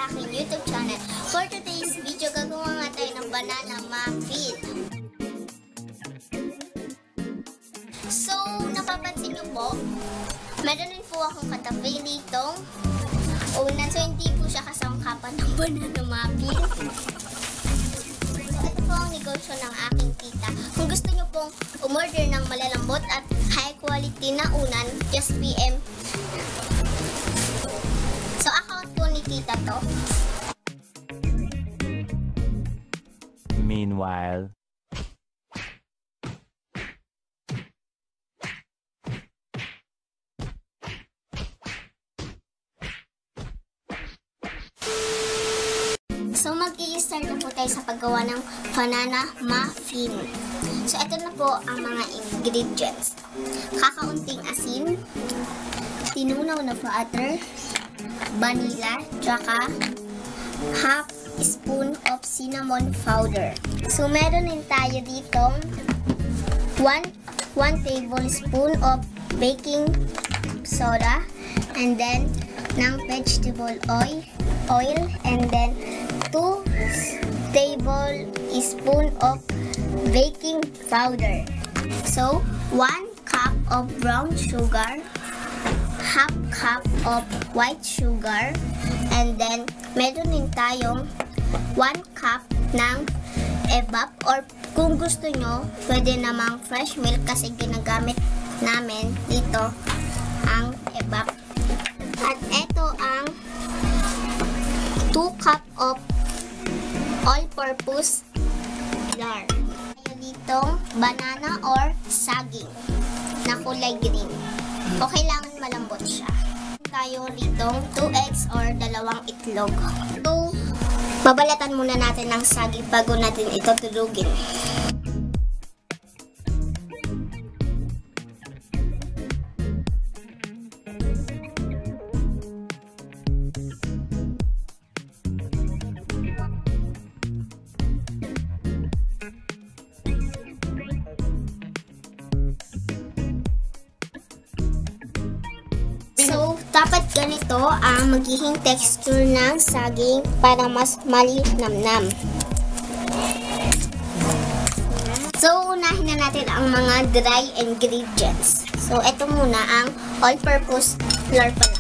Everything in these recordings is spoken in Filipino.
sa aking YouTube channel. For today's video, gagawa nga tayo ng banana muffin. So, napapansin nyo po, meron rin po akong katabi ditong unan. So, hindi po siya kasangkapan ng banana muffin. So, ito po ang negosyo ng aking tita. Kung gusto nyo pong umorder ng malalambot at high quality na unan, just PM. So, account po ni tita to. Meanwhile, so, mag-i-start na po tayo sa paggawa ng banana muffin. So, ito na po ang mga ingredients. Kakaunting asin, tinunaw na butter, vanilla, tsaka half spoon of cinnamon powder. So, meron din tayo ditong 1 tablespoon of baking soda, and then ng vegetable oil, and then 2 tablespoon of baking powder. So, 1 cup of brown sugar, half cup of white sugar, and then meron din tayong 1 cup ng evap, or kung gusto nyo, pwede namang fresh milk kasi ginagamit namin dito ang evap. At ito ang 2 cup of all-purpose flour. Tayo ditong banana or saging na kulay green. O kailangan malambot siya. Tayo ditong 2 eggs or 2 itlog. So, babalatan muna natin ng saging bago natin ito tulugin. So, dapat ganito ang magiging texture ng saging para mas malinamnam. So, unahin na natin ang mga dry ingredients. So, ito muna ang all-purpose flour pala.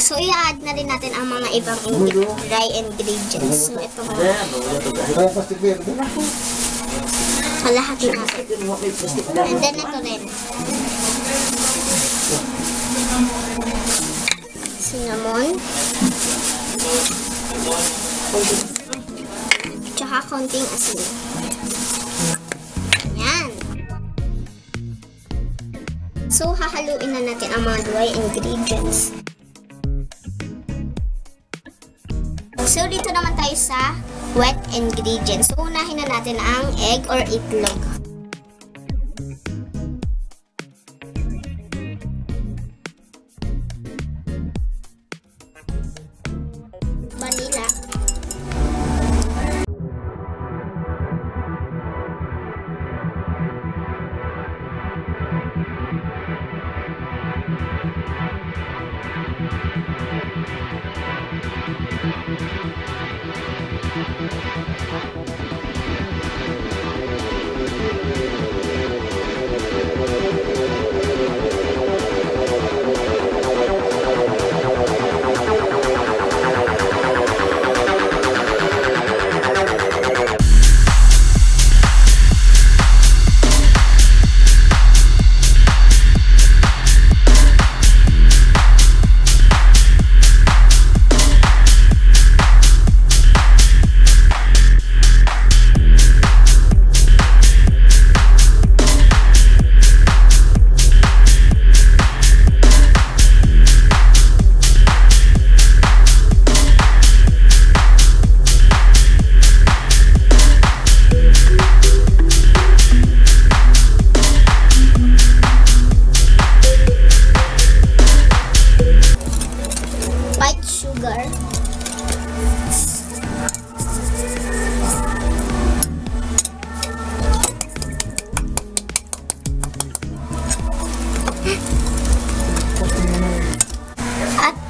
So, i-add na rin natin ang mga ibang dry ingredients. So, ito mo. Kalahati natin. And then, ito rin. Cinnamon. Tsaka konting asin. Yan. So, hahaluin na natin ang mga dry ingredients. So, dito naman tayo sa wet ingredients. So, unahin na natin ang egg or itlog. Vanilla.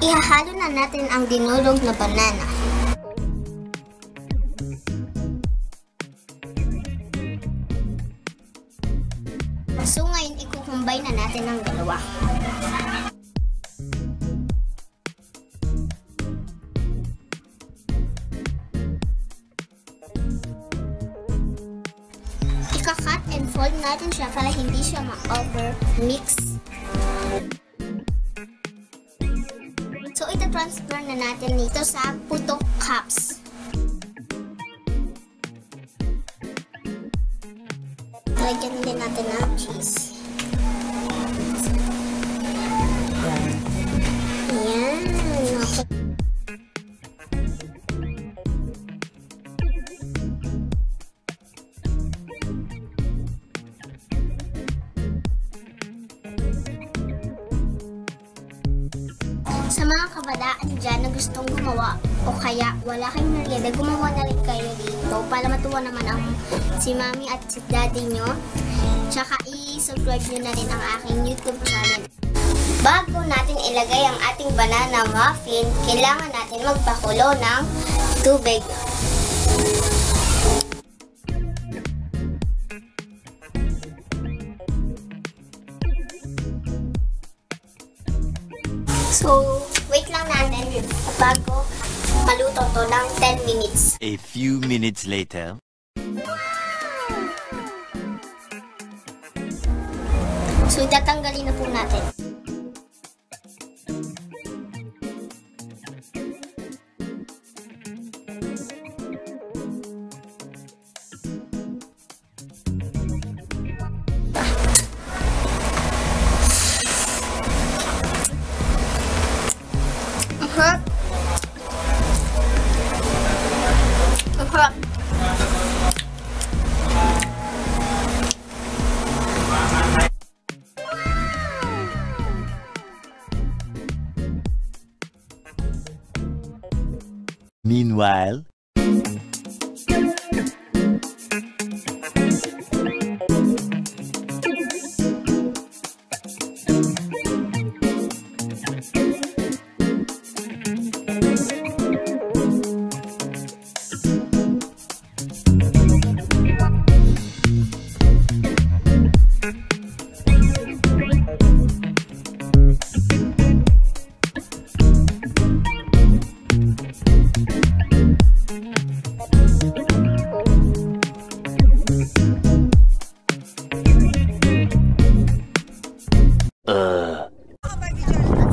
Ihahalo na natin ang dinurog na banana. So ngayon, i-combine na natin ang dalawa. Ika-cut and fold natin siya para hindi siya ma-over-mix. So ita-transfer na natin dito sa putok cups. Lagyan din natin ng cheese. Ayan. Okay. Sa mga kabataan dyan na gustong gumawa o kaya wala kayong merienda, gumawa na rin kayo dito para matuwa naman ang si mami at si daddy nyo. Tsaka i-subscribe nyo na rin ang aking YouTube channel. Bago natin ilagay ang ating banana muffin, kailangan natin magpakulo ng tubig. So, wait lang natin bago maluto to ng 10 minutes. A few minutes later. So, tatanggalin na po natin. Meanwhile,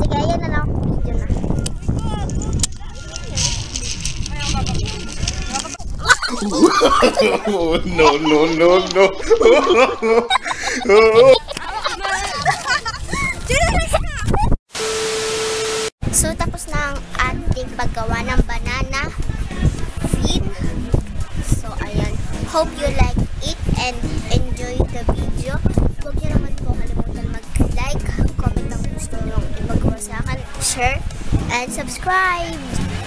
Sige, ayan na lang ako video na. No. So, tapos na ang ating paggawa ng banana fin. So, ayan. Hope you like it and enjoy the video. Huwag niyo naman po kalimutan mag-like, comment ang gusto nyo ipagawa sa akin, share, and subscribe!